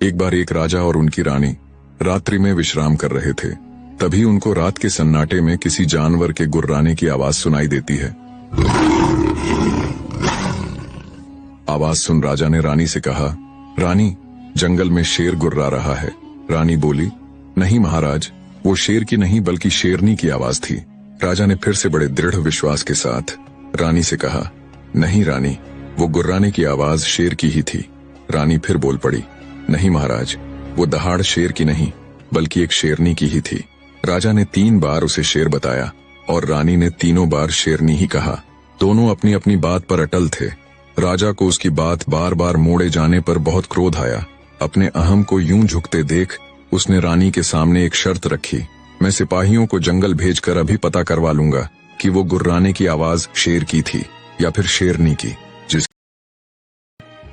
एक बार एक राजा और उनकी रानी रात्रि में विश्राम कर रहे थे। तभी उनको रात के सन्नाटे में किसी जानवर के गुर्राने की आवाज सुनाई देती है। आवाज सुन राजा ने रानी से कहा, रानी, जंगल में शेर गुर्रा रहा है। रानी बोली, नहीं महाराज, वो शेर की नहीं बल्कि शेरनी की आवाज थी। राजा ने फिर से बड़े दृढ़ विश्वास के साथ रानी से कहा, नहीं रानी, वो गुर्राने की आवाज शेर की ही थी। रानी फिर बोल पड़ी, नहीं महाराज, वो दहाड़ शेर की नहीं बल्कि एक शेरनी की ही थी। राजा ने 3 बार उसे शेर बताया और रानी ने तीनों बार शेरनी ही कहा। दोनों अपनी अपनी बात पर अटल थे। राजा को उसकी बात बार बार मोड़े जाने पर बहुत क्रोध आया। अपने अहम को यूं झुकते देख उसने रानी के सामने एक शर्त रखी, मैं सिपाहियों को जंगल भेजकर अभी पता करवा लूंगा कि वो गुर्राने की आवाज शेर की थी या फिर शेरनी की,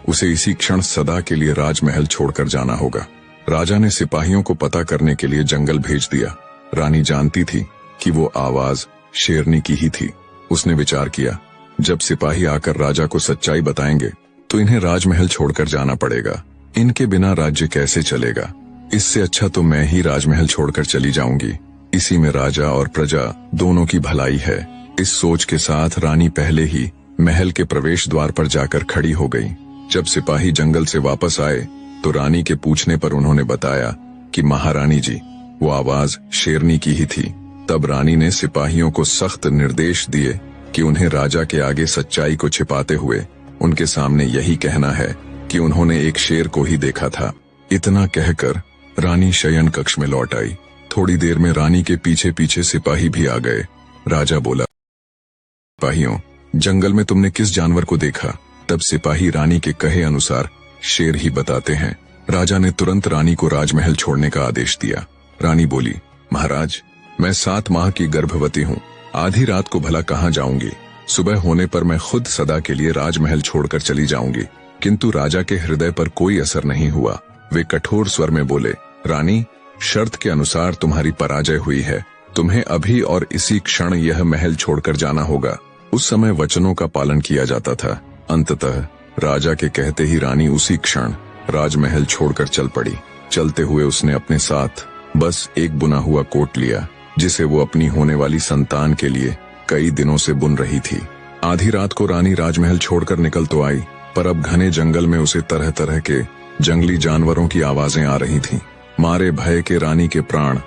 उसे इसी क्षण सदा के लिए राजमहल छोड़कर जाना होगा। राजा ने सिपाहियों को पता करने के लिए जंगल भेज दिया। रानी जानती थी कि वो आवाज शेरनी की ही थी। उसने विचार किया, जब सिपाही आकर राजा को सच्चाई बताएंगे तो इन्हें राजमहल छोड़कर जाना पड़ेगा। इनके बिना राज्य कैसे चलेगा? इससे अच्छा तो मैं ही राजमहल छोड़कर चली जाऊंगी। इसी में राजा और प्रजा दोनों की भलाई है। इस सोच के साथ रानी पहले ही महल के प्रवेश द्वार पर जाकर खड़ी हो गई। जब सिपाही जंगल से वापस आए तो रानी के पूछने पर उन्होंने बताया कि महारानी जी, वो आवाज शेरनी की ही थी। तब रानी ने सिपाहियों को सख्त निर्देश दिए कि उन्हें राजा के आगे सच्चाई को छिपाते हुए उनके सामने यही कहना है कि उन्होंने एक शेर को ही देखा था। इतना कहकर रानी शयन कक्ष में लौट आई। थोड़ी देर में रानी के पीछे पीछे सिपाही भी आ गए। राजा बोला, सिपाहियों, जंगल में तुमने किस जानवर को देखा? तब सिपाही रानी के कहे अनुसार शेर ही बताते हैं। राजा ने तुरंत रानी को राजमहल छोड़ने का आदेश दिया। रानी बोली, महाराज, मैं 7 माह की गर्भवती हूँ। आधी रात को भला कहाँ जाऊंगी? सुबह होने पर मैं खुद सदा के लिए राजमहल छोड़कर चली जाऊंगी। किंतु राजा के हृदय पर कोई असर नहीं हुआ। वे कठोर स्वर में बोले, रानी, शर्त के अनुसार तुम्हारी पराजय हुई है। तुम्हें अभी और इसी क्षण यह महल छोड़कर जाना होगा। उस समय वचनों का पालन किया जाता था। अंततः राजा के कहते ही रानी उसी क्षण राजमहल छोड़कर चल पड़ी। चलते हुए उसने अपने साथ बस एक बुना हुआ कोट लिया, जिसे वो अपनी होने वाली संतान के लिए कई दिनों से बुन रही थी। आधी रात को रानी राजमहल छोड़कर निकल तो आई, पर अब घने जंगल में उसे तरह तरह के जंगली जानवरों की आवाजें आ रही थीं। मारे भय के रानी के प्राण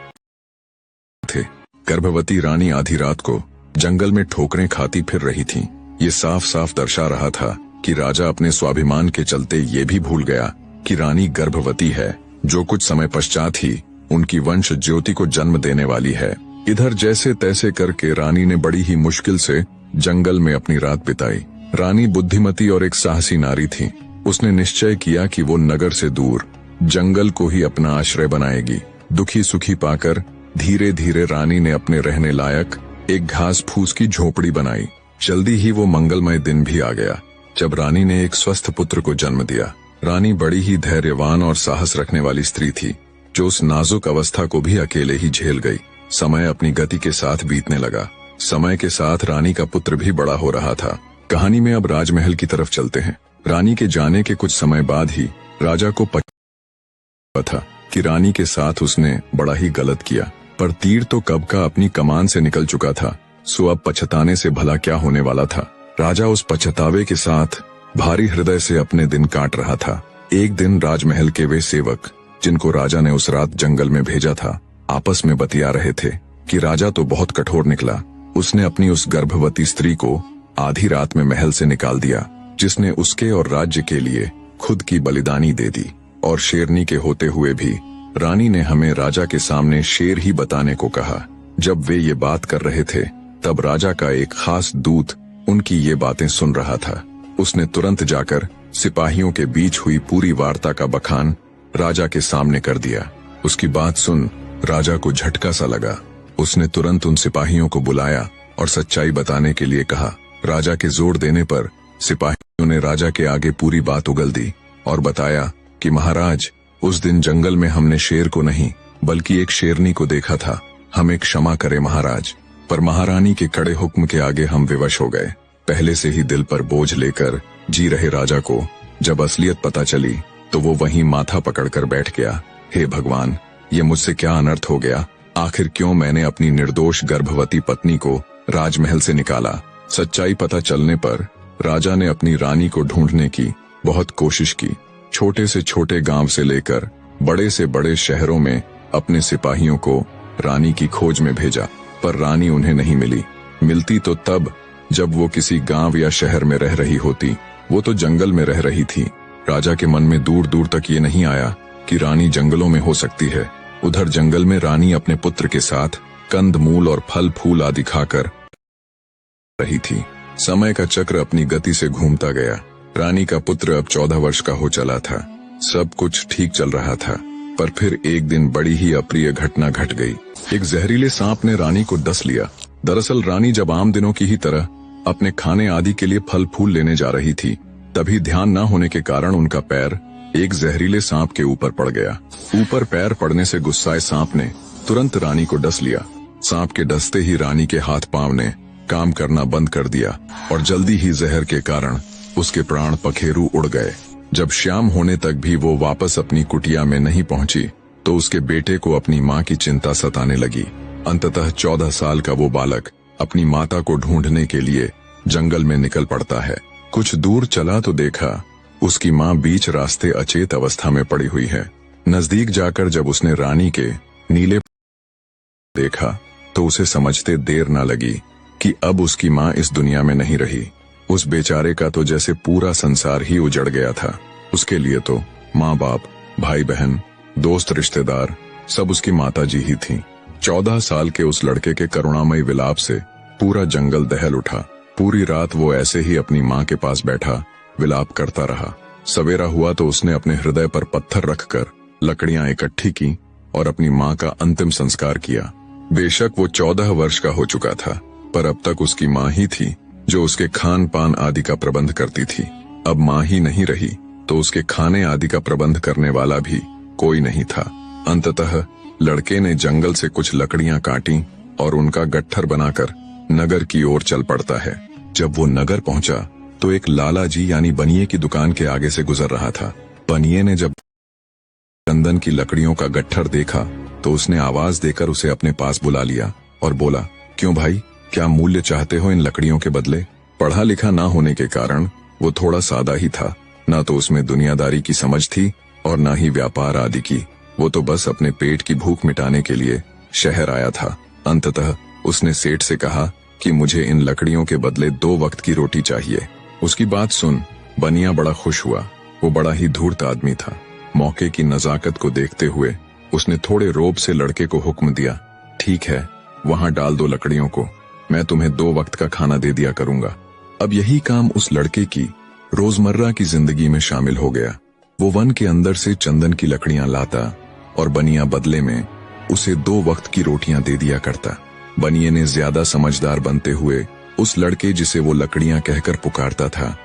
थे। गर्भवती रानी आधी रात को जंगल में ठोकरें खाती फिर रही थी। ये साफ साफ दर्शा रहा था कि राजा अपने स्वाभिमान के चलते ये भी भूल गया कि रानी गर्भवती है, जो कुछ समय पश्चात ही उनकी वंश ज्योति को जन्म देने वाली है। इधर जैसे तैसे करके रानी ने बड़ी ही मुश्किल से जंगल में अपनी रात बिताई। रानी बुद्धिमती और एक साहसी नारी थी। उसने निश्चय किया कि वो नगर से दूर जंगल को ही अपना आश्रय बनाएगी। दुखी सुखी पाकर धीरे धीरे रानी ने अपने रहने लायक एक घास फूस की झोपड़ी बनाई। जल्दी ही वो मंगलमय दिन भी आ गया, जब रानी ने एक स्वस्थ पुत्र को जन्म दिया। रानी बड़ी ही धैर्यवान और साहस रखने वाली स्त्री थी, जो उस नाजुक अवस्था को भी अकेले ही झेल गई। समय अपनी गति के साथ बीतने लगा। समय के साथ रानी का पुत्र भी बड़ा हो रहा था। कहानी में अब राजमहल की तरफ चलते हैं। रानी के जाने के कुछ समय बाद ही राजा को पता था कि रानी के साथ उसने बड़ा ही गलत किया, पर तीर तो कब का अपनी कमान से निकल चुका था। सो अब पछताने से भला क्या होने वाला था। राजा उस पछतावे के साथ भारी हृदय से अपने दिन काट रहा था। एक दिन राजमहल के वे सेवक, जिनको राजा ने उस रात जंगल में भेजा था, आपस में बतिया रहे थे कि राजा तो बहुत कठोर निकला। उसने अपनी उस गर्भवती स्त्री को आधी रात में महल से निकाल दिया, जिसने उसके और राज्य के लिए खुद की बलिदानी दे दी। और शेरनी के होते हुए भी रानी ने हमें राजा के सामने शेर ही बताने को कहा। जब वे ये बात कर रहे थे, तब राजा का एक खास दूत उनकी ये बातें सुन रहा था। उसने तुरंत जाकर सिपाहियों के बीच हुई पूरी वार्ता का बखान राजा के सामने कर दिया। उसकी बात सुन राजा को झटका सा लगा। उसने तुरंत उन सिपाहियों को बुलाया और सच्चाई बताने के लिए कहा। राजा के जोर देने पर सिपाहियों ने राजा के आगे पूरी बात उगल दी और बताया कि महाराज, उस दिन जंगल में हमने शेर को नहीं बल्कि एक शेरनी को देखा था। हमें क्षमा करे महाराज। पर महारानी के कड़े हुक्म के आगे हम विवश हो गए। पहले से ही दिल पर बोझ लेकर जी रहे राजा को जब असलियत पता चली तो वो वहीं माथा पकड़कर बैठ गया। हे भगवान, ये मुझसे क्या अनर्थ हो गया? आखिर क्यों मैंने अपनी निर्दोष गर्भवती पत्नी को राजमहल से निकाला? सच्चाई पता चलने पर राजा ने अपनी रानी को ढूंढने की बहुत कोशिश की। छोटे से छोटे गांव से लेकर बड़े से बड़े शहरों में अपने सिपाहियों को रानी की खोज में भेजा, पर रानी उन्हें नहीं मिली। मिलती तो तब जब वो किसी गांव या शहर में रह रही होती। वो तो जंगल में रह रही थी। राजा के मन में दूर दूर तक ये नहीं आया कि रानी जंगलों में हो सकती है। उधर जंगल में रानी अपने पुत्र के साथ कंद मूल और फल फूल आदि खाकर रही थी। समय का चक्र अपनी गति से घूमता गया। रानी का पुत्र अब 14 वर्ष का हो चला था। सब कुछ ठीक चल रहा था, पर फिर एक दिन बड़ी ही अप्रिय घटना घट गई। एक जहरीले सांप ने रानी को डस लिया। दरअसल रानी जब आम दिनों की ही तरह अपने खाने आदि के लिए फल फूल लेने जा रही थी, तभी ध्यान न होने के कारण उनका पैर एक जहरीले सांप के ऊपर पड़ गया। ऊपर पैर पड़ने से गुस्साए सांप ने तुरंत रानी को डस लिया। सांप के डसते ही रानी के हाथ पांव ने काम करना बंद कर दिया और जल्दी ही जहर के कारण उसके प्राण पखेरु उड़ गए। जब शाम होने तक भी वो वापस अपनी कुटिया में नहीं पहुंची तो उसके बेटे को अपनी मां की चिंता सताने लगी। अंततः 14 साल का वो बालक अपनी माता को ढूंढने के लिए जंगल में निकल पड़ता है। कुछ दूर चला तो देखा उसकी मां बीच रास्ते अचेत अवस्था में पड़ी हुई है। नजदीक जाकर जब उसने रानी के नीले देखा तो उसे समझते देर न लगी कि अब उसकी मां इस दुनिया में नहीं रही। उस बेचारे का तो जैसे पूरा संसार ही उजड़ गया था। उसके लिए तो माँ बाप, भाई बहन, दोस्त, रिश्तेदार सब उसकी माता जी ही थी। 14 साल के उस लड़के के करुणामय विलाप से पूरा जंगल दहल उठा। पूरी रात वो ऐसे ही अपनी माँ के पास बैठा विलाप करता रहा। सवेरा हुआ तो उसने अपने हृदय पर पत्थर रखकर लकड़ियां इकट्ठी की और अपनी माँ का अंतिम संस्कार किया। बेशक वो 14 वर्ष का हो चुका था, पर अब तक उसकी माँ ही थी जो उसके खान पान आदि का प्रबंध करती थी। अब माँ ही नहीं रही तो उसके खाने आदि का प्रबंध करने वाला भी कोई नहीं था। अंततः लड़के ने जंगल से कुछ लकड़ियां काटी और उनका गट्ठर बनाकर नगर की ओर चल पड़ता है। जब वो नगर पहुंचा तो एक लाला जी यानी बनिए की दुकान के आगे से गुजर रहा था। बनिए ने जब चंदन की लकड़ियों का गट्ठर देखा तो उसने आवाज देकर उसे अपने पास बुला लिया और बोला, क्यों भाई, क्या मूल्य चाहते हो इन लकड़ियों के बदले? पढ़ा लिखा ना होने के कारण वो थोड़ा सादा ही था। ना तो उसमें दुनियादारी की समझ थी और ना ही व्यापार आदि की। वो तो बस अपने पेट की भूख मिटाने के लिए शहर आया था। अंततः उसने सेठ से कहा कि मुझे इन लकड़ियों के बदले 2 वक्त की रोटी चाहिए। उसकी बात सुन बनिया बड़ा खुश हुआ। वो बड़ा ही धूर्त आदमी था। मौके की नजाकत को देखते हुए उसने थोड़े रोब से लड़के को हुक्म दिया, ठीक है, वहां डाल दो लकड़ियों को, मैं तुम्हें 2 वक्त का खाना दे दिया करूंगा। अब यही काम उस लड़के की रोजमर्रा की जिंदगी में शामिल हो गया। वो वन के अंदर से चंदन की लकड़ियां लाता और बनिया बदले में उसे 2 वक्त की रोटियां दे दिया करता। बनिए ने ज्यादा समझदार बनते हुए उस लड़के जिसे वो लकड़ियां कहकर पुकारता था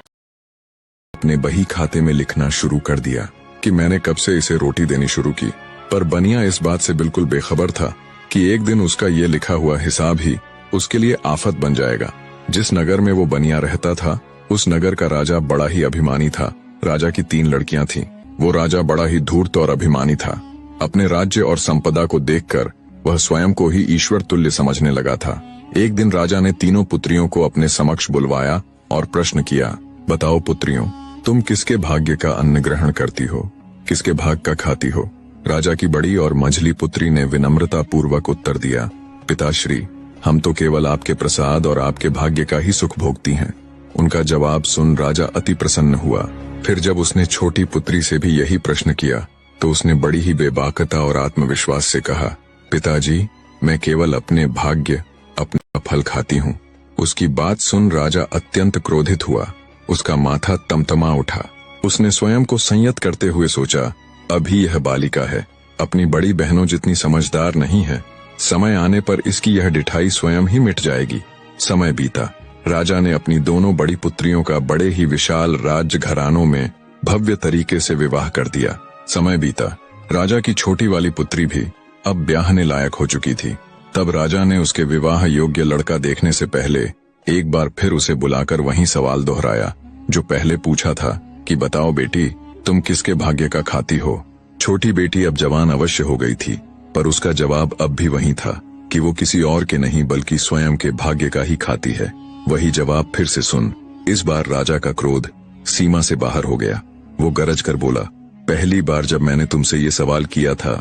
अपने बही खाते में लिखना शुरू कर दिया कि मैंने कब से इसे रोटी देनी शुरू की। पर बनिया इस बात से बिल्कुल बेखबर था कि एक दिन उसका ये लिखा हुआ हिसाब ही उसके लिए आफत बन जाएगा। जिस नगर में वो बनिया रहता था उस नगर का राजा बड़ा ही अभिमानी था। राजा की 3 लड़कियां थीं। वो राजा बड़ा ही धूर्त और अभिमानी था। अपने राज्य और संपदा को देखकर वह स्वयं को ही ईश्वर तुल्य समझने लगा था। एक दिन राजा ने तीनों पुत्रियों को अपने समक्ष बुलवाया और प्रश्न किया, बताओ पुत्रियों, तुम किसके भाग्य का अन्न ग्रहण करती हो, किसके भाग का खाती हो? राजा की बड़ी और मंझली पुत्री ने विनम्रता पूर्वक उत्तर दिया, पिताश्री, हम तो केवल आपके प्रसाद और आपके भाग्य का ही सुख भोगती हैं। उनका जवाब सुन राजा अति प्रसन्न हुआ। फिर जब उसने छोटी पुत्री से भी यही प्रश्न किया तो उसने बड़ी ही बेबाकता और आत्मविश्वास से कहा, पिताजी, मैं केवल अपने भाग्य, अपना फल खाती हूँ। उसकी बात सुन राजा अत्यंत क्रोधित हुआ। उसका माथा तमतमा उठा। उसने स्वयं को संयत करते हुए सोचा, अभी यह बालिका है, अपनी बड़ी बहनों जितनी समझदार नहीं है। समय आने पर इसकी यह डिठाई स्वयं ही मिट जाएगी। समय बीता। राजा ने अपनी दोनों बड़ी पुत्रियों का बड़े ही विशाल राज्य घरानों में भव्य तरीके से विवाह कर दिया। समय बीता। राजा की छोटी वाली पुत्री भी अब ब्याहने लायक हो चुकी थी। तब राजा ने उसके विवाह योग्य लड़का देखने से पहले एक बार फिर उसे बुलाकर वही सवाल दोहराया जो पहले पूछा था कि बताओ बेटी, तुम किसके भाग्य का खाती हो? छोटी बेटी अब जवान अवश्य हो गई थी, पर उसका जवाब अब भी वही था कि वो किसी और के नहीं बल्कि स्वयं के भाग्य का ही खाती है। वही जवाब फिर से सुन। इस बार राजा का क्रोध सीमा से बाहर हो गया। वो गरज कर बोला, पहली बार जब मैंने तुमसे ये सवाल किया था,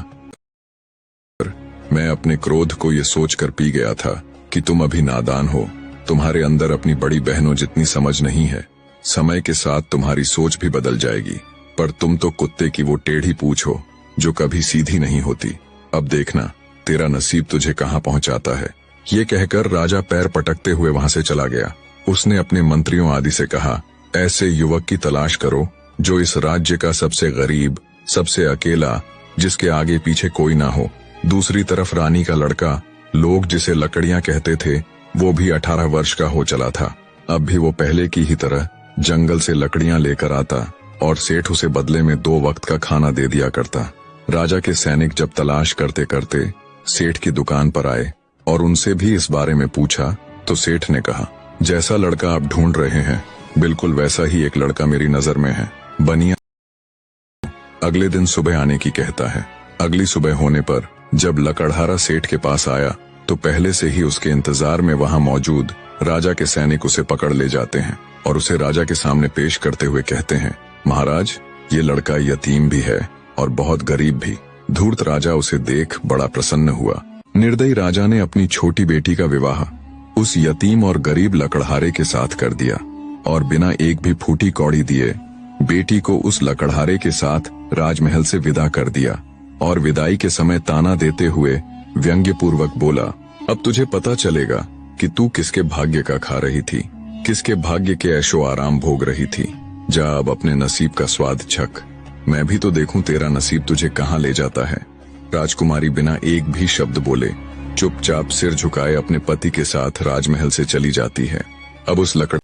मैं अपने क्रोध को ये सोचकर पी गया था कि तुम अभी नादान हो, तुम्हारे अंदर अपनी बड़ी बहनों जितनी समझ नहीं है। समय के साथ तुम्हारी सोच भी बदल जाएगी, पर तुम तो कुत्ते की वो टेढ़ी पूंछ हो जो कभी सीधी नहीं होती। अब देखना तेरा नसीब तुझे कहाँ पहुंचाता है। ये कहकर राजा पैर पटकते हुए वहां से चला गया। उसने अपने मंत्रियों आदि से कहा, ऐसे युवक की तलाश करो जो इस राज्य का सबसे गरीब, सबसे अकेला, जिसके आगे पीछे कोई ना हो। दूसरी तरफ रानी का लड़का, लोग जिसे लकड़ियां कहते थे, वो भी 18 वर्ष का हो चला था। अब भी वो पहले की ही तरह जंगल से लकड़ियां लेकर आता और सेठ उसे बदले में 2 वक्त का खाना दे दिया करता। राजा के सैनिक जब तलाश करते करते सेठ की दुकान पर आए और उनसे भी इस बारे में पूछा, तो सेठ ने कहा, जैसा लड़का आप ढूंढ रहे हैं बिल्कुल वैसा ही एक लड़का मेरी नजर में है। बनिया अगले दिन सुबह आने की कहता है। अगली सुबह होने पर जब लकड़हारा सेठ के पास आया तो पहले से ही उसके इंतजार में वहां मौजूद राजा के सैनिक उसे पकड़ ले जाते हैं और उसे राजा के सामने पेश करते हुए कहते हैं, महाराज, ये लड़का यतीम भी है और बहुत गरीब भी। धूर्त राजा उसे देख बड़ा प्रसन्न हुआ। निर्दयी राजा ने अपनी छोटी बेटी का विवाह उस यतीम और गरीब लकड़हारे के साथ कर दिया और बिना एक भी फूटी कौड़ी दिए बेटी को उस लकड़हारे के साथ राजमहल से विदा कर दिया और विदाई के समय ताना देते हुए व्यंग्यपूर्वक बोला, अब तुझे पता चलेगा कि तू किसके भाग्य का खा रही थी, किसके भाग्य के ऐशो आराम भोग रही थी। जा अब अपने नसीब का स्वाद चख, मैं भी तो देखूं तेरा नसीब तुझे कहाँ ले जाता है। राजकुमारी बिना एक भी शब्द बोले चुपचाप सिर झुकाए अपने पति के साथ राजमहल से चली जाती है। अब उस लकड़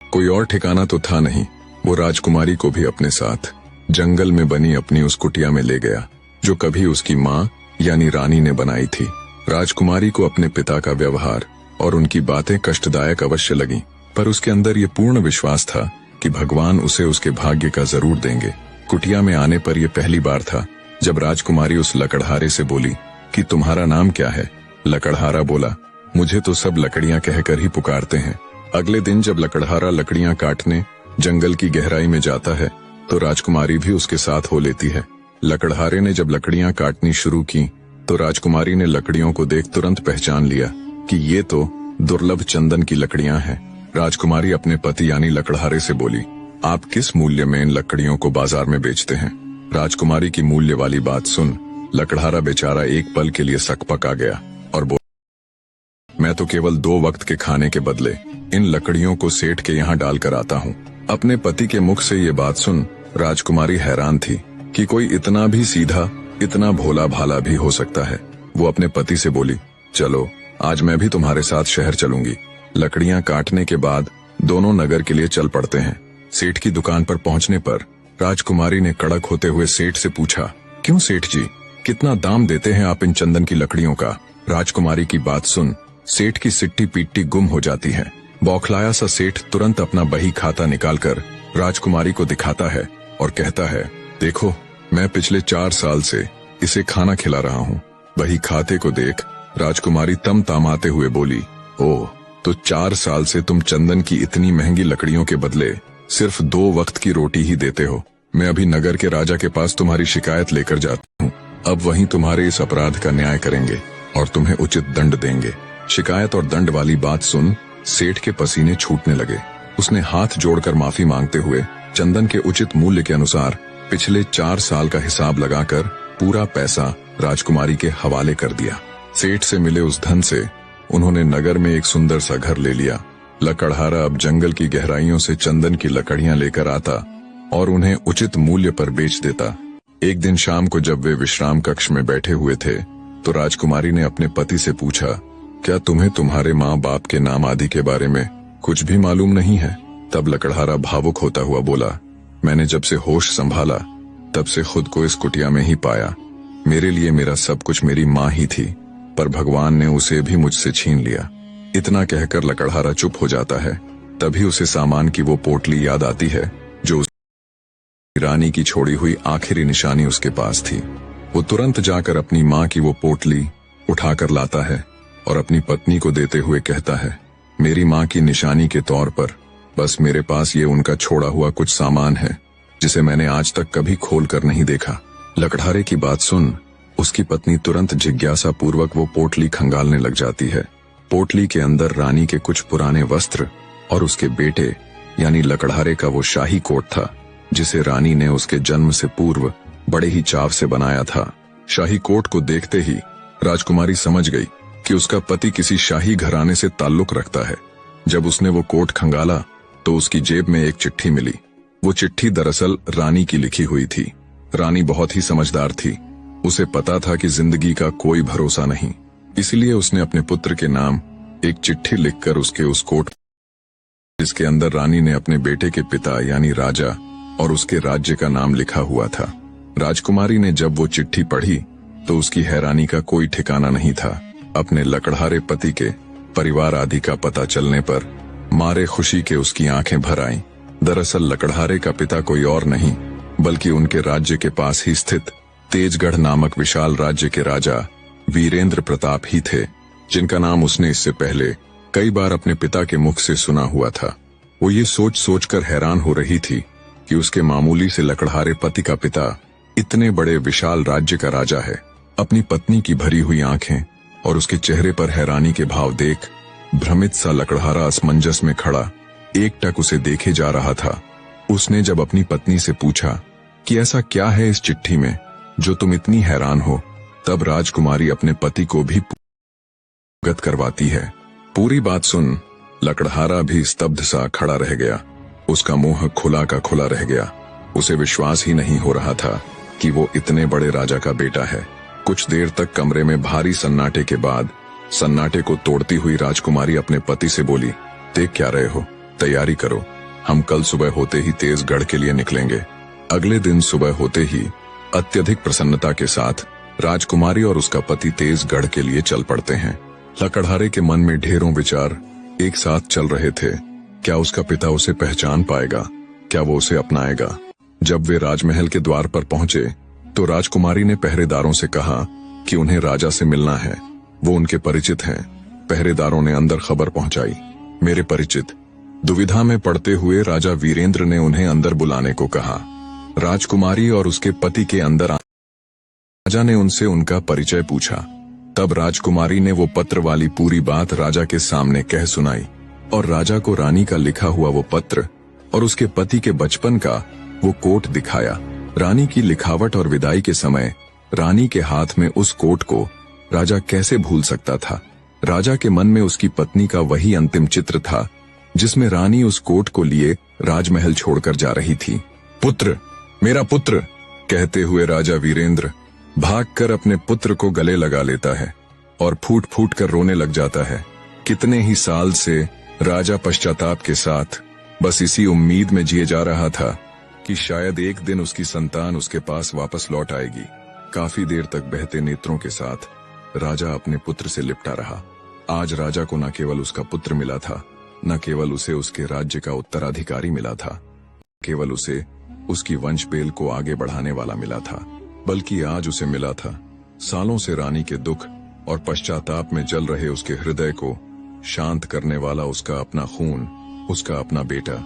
कोई और ठिकाना तो था नहीं। वो राजकुमारी को भी अपने साथ जंगल में बनी अपनी उस कुटिया में ले गया जो कभी उसकी माँ यानी रानी ने बनाई थी। राजकुमारी को अपने पिता का व्यवहार और उनकी बातें कष्टदायक अवश्य लगी, पर उसके अंदर ये पूर्ण विश्वास था कि भगवान उसे उसके भाग्य का जरूर देंगे। कुटिया में आने पर यह पहली बार था जब राजकुमारी उस लकड़हारे से बोली कि तुम्हारा नाम क्या है। लकड़हारा बोला, मुझे तो सब लकड़ियां कहकर ही पुकारते हैं। अगले दिन जब लकड़हारा लकड़ियां काटने जंगल की गहराई में जाता है तो राजकुमारी भी उसके साथ हो लेती है। लकड़हारे ने जब लकड़ियां काटनी शुरू की तो राजकुमारी ने लकड़ियों को देख तुरंत पहचान लिया कि ये तो दुर्लभ चंदन की लकड़ियां हैं। राजकुमारी अपने पति यानी लकड़हारे से बोली, आप किस मूल्य में इन लकड़ियों को बाजार में बेचते हैं? राजकुमारी की मूल्य वाली बात सुन लकड़हारा बेचारा एक पल के लिए सकपक आ गया और बोला, मैं तो केवल 2 वक्त के खाने के बदले इन लकड़ियों को सेठ के यहाँ डालकर आता हूँ। अपने पति के मुख से ये बात सुन राजकुमारी हैरान थी कि कोई इतना भी सीधा, इतना भोला भाला भी हो सकता है। वो अपने पति से बोली, चलो आज मैं भी तुम्हारे साथ शहर चलूंगी। लकड़ियां काटने के बाद दोनों नगर के लिए चल पड़ते हैं। सेठ की दुकान पर पहुंचने पर राजकुमारी ने कड़क होते हुए सेठ से पूछा, क्यों सेठ जी, कितना दाम देते हैं आप इन चंदन की लकड़ियों का? राजकुमारी की बात सुन सेठ की सिट्टी पीट्टी गुम हो जाती है। बौखलाया सा सेठ तुरंत अपना बही खाता निकालकर राजकुमारी को दिखाता है और कहता है, देखो मैं पिछले 4 साल से इसे खाना खिला रहा हूँ। बही खाते को देख राजकुमारी तम तामाते हुए बोली, ओह, तो 4 साल से तुम चंदन की इतनी महंगी लकड़ियों के बदले सिर्फ 2 वक्त की रोटी ही देते हो। मैं अभी नगर के राजा के पास तुम्हारी शिकायत लेकर जाता हूँ। अब वहीं तुम्हारे इस अपराध का न्याय करेंगे और तुम्हें उचित दंड देंगे। शिकायत और दंड वाली बात सुन सेठ के पसीने छूटने लगे। उसने हाथ जोड़कर माफी मांगते हुए चंदन के उचित मूल्य के अनुसार पिछले 4 साल का हिसाब लगाकर पूरा पैसा राजकुमारी के हवाले कर दिया। सेठ से मिले उस धन से उन्होंने नगर में एक सुंदर सा घर ले लिया। लकड़हारा अब जंगल की गहराइयों से चंदन की लकड़ियां लेकर आता और उन्हें उचित मूल्य पर बेच देता। एक दिन शाम को जब वे विश्राम कक्ष में बैठे हुए थे तो राजकुमारी ने अपने पति से पूछा, क्या तुम्हें तुम्हारे माँ बाप के नाम आदि के बारे में कुछ भी मालूम नहीं है? तब लकड़हारा भावुक होता हुआ बोला, मैंने जब से होश संभाला तब से खुद को इस कुटिया में ही पाया। मेरे लिए मेरा सब कुछ मेरी माँ ही थी, पर भगवान ने उसे भी मुझसे छीन लिया। इतना कहकर लकड़हारा चुप हो जाता है। तभी उसे सामान की वो पोटली याद आती है जो रानी की छोड़ी हुई आखिरी निशानी उसके पास थी। वो तुरंत जाकर अपनी माँ की वो पोटली उठाकर लाता है और अपनी पत्नी को देते हुए कहता है, मेरी माँ की निशानी के तौर पर बस मेरे पास ये उनका छोड़ा हुआ कुछ सामान है जिसे मैंने आज तक कभी खोल कर नहीं देखा। लकड़हारे की बात सुन उसकी पत्नी तुरंत जिज्ञासा पूर्वक वो पोटली खंगालने लग जाती है। पोटली के अंदर रानी के कुछ पुराने वस्त्र और उसके बेटे यानी लकड़हारे का वो शाही कोट था जिसे रानी ने उसके जन्म से पूर्व बड़े ही चाव से बनाया था। शाही कोट को देखते ही राजकुमारी समझ गई कि उसका पति किसी शाही घराने से ताल्लुक रखता है। जब उसने वो कोट खंगाला तो उसकी जेब में एक चिट्ठी मिली। वो चिट्ठी दरअसल रानी की लिखी हुई थी। रानी बहुत ही समझदार थी। उसे पता था कि जिंदगी का कोई भरोसा नहीं, इसलिए उसने अपने पुत्र के नाम एक चिट्ठी लिखकर उसके उस कोट जिसके अंदर रानी ने अपने बेटे के पिता यानी राजा और उसके राज्य का नाम लिखा हुआ था। राजकुमारी ने जब वो चिट्ठी पढ़ी तो उसकी हैरानी का कोई ठिकाना नहीं था। अपने लकड़हारे पति के परिवार आदि का पता चलने पर मारे खुशी के उसकी आंखें भर आईं। दरअसल लकड़हारे का पिता कोई और नहीं बल्कि उनके राज्य के पास ही स्थित तेजगढ़ नामक विशाल राज्य के राजा वीरेंद्र प्रताप ही थे, जिनका नाम उसने इससे पहले कई बार अपने पिता के मुख से सुना हुआ था। वो ये सोच सोचकर हैरान हो रही थी कि उसके मामूली से लकड़हारे पति का पिता इतने बड़े विशाल राज्य का राजा है। अपनी पत्नी की भरी हुई आंखें और उसके चेहरे पर हैरानी के भाव देख भ्रमित सा लकड़हारा असमंजस में खड़ा एकटक उसे देखे जा रहा था। उसने जब अपनी पत्नी से पूछा कि ऐसा क्या है इस चिट्ठी में जो तुम इतनी हैरान हो, तब राजकुमारी अपने पति को भी अवगत करवाती है। पूरी बात सुन लकड़हारा भी स्तब्ध सा खड़ा रह गया। उसका मुंह खुला का खुला रह गया। उसे विश्वास ही नहीं हो रहा था कि वो इतने बड़े राजा का बेटा है। कुछ देर तक कमरे में भारी सन्नाटे के बाद सन्नाटे को तोड़ती हुई राजकुमारी अपने पति से बोली, देख क्या रहे हो, तैयारी करो, हम कल सुबह होते ही तेजगढ़ के लिए निकलेंगे। अगले दिन सुबह होते ही अत्यधिक प्रसन्नता के साथ राजकुमारी और उसका पति तेजगढ़ के लिए चल पड़ते हैं। लकड़हारे के मन में ढेरों विचार एक साथ चल रहे थे। क्या उसका पिता उसे पहचान पाएगा? क्या वो उसे अपनाएगा? जब वे राजमहल के द्वार पर पहुंचे तो राजकुमारी ने पहरेदारों से कहा कि उन्हें राजा से मिलना है, वो उनके परिचित हैं। पहरेदारों ने अंदर खबर पहुंचाई, मेरे परिचित। दुविधा में पड़ते हुए राजा वीरेंद्र ने उन्हें अंदर बुलाने को कहा। राजकुमारी और उसके पति के अंदर राजा ने उनसे उनका परिचय पूछा। तब राजकुमारी ने वो पत्र वाली पूरी बात राजा के सामने कह सुनाई और राजा को रानी का लिखा हुआ वो पत्र और उसके पति के बचपन का वो कोट दिखाया। रानी की लिखावट और विदाई के समय रानी के हाथ में उस कोट को राजा कैसे भूल सकता था। राजा के मन में उसकी पत्नी का वही अंतिम चित्र था जिसमें रानी उस कोट को लिए राजमहल छोड़कर जा रही थी। पुत्र, मेरा पुत्र, कहते हुए राजा वीरेंद्र भागकर अपने पुत्र को गले लगा लेता है और फूट फूट कर रोने लग जाता है। कितने ही साल से राजा पश्चाताप के साथ बस इसी उम्मीद में जिए जा रहा था कि शायद एक दिन उसकी संतान उसके पास वापस लौट आएगी। काफी देर तक बहते नेत्रों के साथ राजा अपने पुत्र से लिपटा रहा। आज राजा को न केवल उसका पुत्र मिला था, न केवल उसे उसके राज्य का उत्तराधिकारी मिला था, केवल उसे उसकी वंशपेल को आगे बढ़ाने वाला मिला था, बल्कि आज उसे मिला था सालों से रानी के दुख और पश्चाताप में जल रहे उसके हृदय को शांत करने वाला उसका अपना खून, उसका अपना बेटा।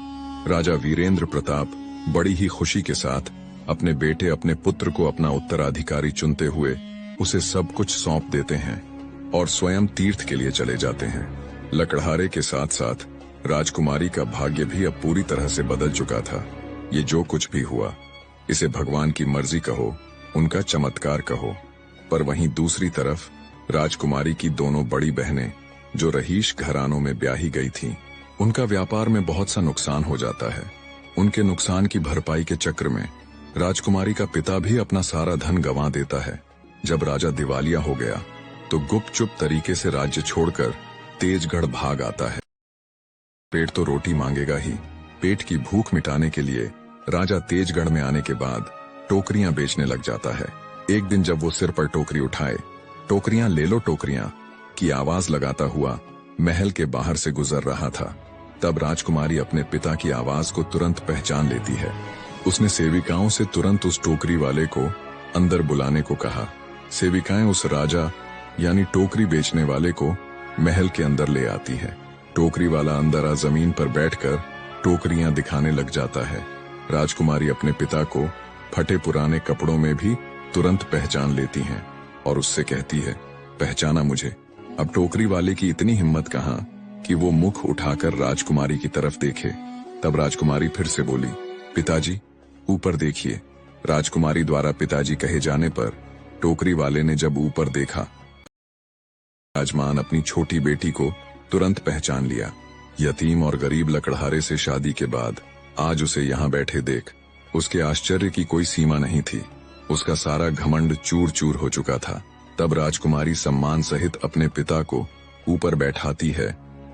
राजा वीरेंद्र प्रताप बड़ी ही खुशी के साथ अपने बेटे, अपने पुत्र को अपना उत्तराधिकारी चुनते हुए उसे सब कुछ सौंप देते हैं और स्वयं तीर्थ के लिए चले जाते हैं। लकड़हारे के साथ साथ राजकुमारी का भाग्य भी अब पूरी तरह से बदल चुका था। ये जो कुछ भी हुआ इसे भगवान की मर्जी कहो, उनका चमत्कार कहो, पर वहीं दूसरी तरफ राजकुमारी की दोनों बड़ी बहनें जो रहीश घरानों में ब्याही गई थीं, उनका व्यापार में बहुत सा नुकसान हो जाता है। उनके नुकसान की भरपाई के चक्र में राजकुमारी का पिता भी अपना सारा धन गंवा देता है। जब राजा दिवालिया हो गया तो गुपचुप तरीके से राज्य छोड़कर तेजगढ़ भाग आता है। पेट तो रोटी मांगेगा ही। पेट की भूख मिटाने के लिए राजा तेजगढ़ में आने के बाद टोकरियां बेचने लग जाता है। एक दिन जब वो सिर पर टोकरी उठाए, टोकरियां ले लो टोकरियां की आवाज लगाता हुआ महल के बाहर से गुजर रहा था, तब राजकुमारी अपने पिता की आवाज को तुरंत पहचान लेती है। उसने सेविकाओं से तुरंत उस टोकरी वाले को अंदर बुलाने को कहा। सेविकाएं उस राजा यानी टोकरी बेचने वाले को महल के अंदर ले आती है। टोकरी वाला अंदर आ जमीन पर बैठकर टोकरियां दिखाने लग जाता है। राजकुमारी अपने पिता को फटे पुराने कपड़ों में भी तुरंत पहचान लेती हैं और उससे कहती है, पहचाना मुझे। अब टोकरी वाले की इतनी हिम्मत कहाँ कि वो मुख उठाकर राजकुमारी की तरफ देखे। तब राजकुमारी फिर से बोली, पिताजी ऊपर देखिए। राजकुमारी द्वारा पिताजी कहे जाने पर टोकरी वाले ने जब ऊपर देखा, राजमान अपनी छोटी बेटी को तुरंत पहचान लिया। यतीम और गरीब लकड़हारे से शादी के बाद आज उसे यहाँ बैठे देख उसके आश्चर्य की कोई सीमा नहीं थी। उसका सारा घमंड चूर चूर हो चुका था। तब राजकुमारी सम्मान सहित अपने पिता को ऊपर बैठाती है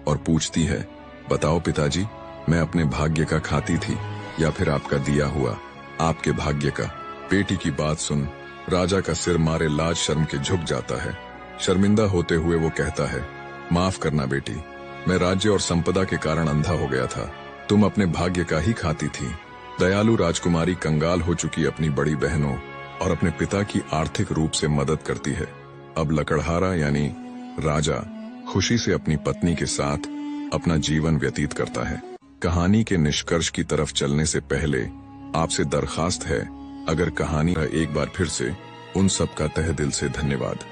और पूछती है, बताओ पिताजी, मैं अपने भाग्य का खाती थी या फिर आपका दिया हुआ आपके भाग्य का। बेटी की बात सुन राजा का सिर मारे लाज शर्म के झुक जाता है। शर्मिंदा होते हुए वो कहता है, माफ करना बेटी, मैं राज्य और संपदा के कारण अंधा हो गया था। तुम अपने भाग्य का ही खाती थी। दयालु राजकुमारी कंगाल हो चुकी अपनी बड़ी बहनों और अपने पिता की आर्थिक रूप से मदद करती है। अब लकड़हारा यानी राजा खुशी से अपनी पत्नी के साथ अपना जीवन व्यतीत करता है। कहानी के निष्कर्ष की तरफ चलने से पहले आपसे दरखास्त है, अगर कहानी एक बार फिर से उन सब का तहे दिल से धन्यवाद।